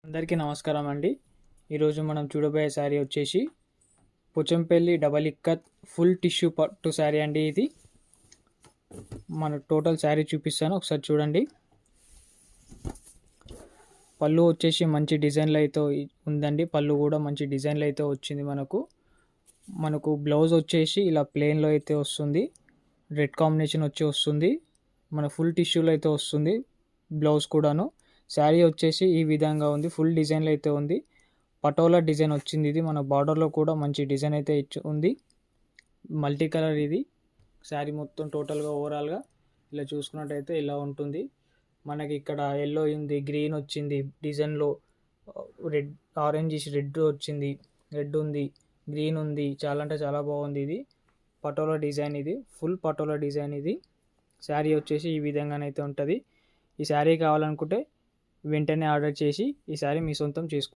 అందరికీ నమస్కారం అండి. ఈరోజు మనం చూడబోయే శారీ వచ్చేసి Pochampally double ikat full tissue పట్టు శారీ అండి. ఇది మన టోటల్ శారీ చూపిస్తాను, ఒకసారి చూడండి. పళ్ళు వచ్చేసి మంచి డిజైన్లు అయితే ఉందండి. పళ్ళు కూడా మంచి డిజైన్లు అయితే వచ్చింది. మనకు బ్లౌజ్ వచ్చేసి ఇలా ప్లెయిన్లో అయితే వస్తుంది. రెడ్ కాంబినేషన్ వస్తుంది. మన ఫుల్ టిష్యూలో అయితే వస్తుంది బ్లౌజ్ కూడాను. శారీ వచ్చేసి ఈ విధంగా ఉంది. ఫుల్ డిజైన్లో అయితే ఉంది. పటోలా డిజైన్ వచ్చింది. ఇది మన బార్డర్లో కూడా మంచి డిజైన్ అయితే ఉంది. మల్టీ కలర్ ఇది శారీ మొత్తం టోటల్గా ఓవరాల్గా ఇలా చూసుకున్నట్టయితే ఇలా ఉంటుంది. మనకి ఇక్కడ ఎల్లో ఉంది, గ్రీన్ వచ్చింది డిజైన్లో, రెడ్ ఆరెంజ్ రెడ్ వచ్చింది, రెడ్ ఉంది, గ్రీన్ ఉంది. చాలా అంటే చాలా బాగుంది. ఇది పటోలా డిజైన్, ఇది ఫుల్ పటోలా డిజైన్. ఇది శారీ వచ్చేసి ఈ విధంగానైతే ఉంటుంది. ఈ శారీ కావాలనుకుంటే వెంటనే ఆర్డర్ చేసి ఈ శారీ మీ సొంతం చేసుకోండి.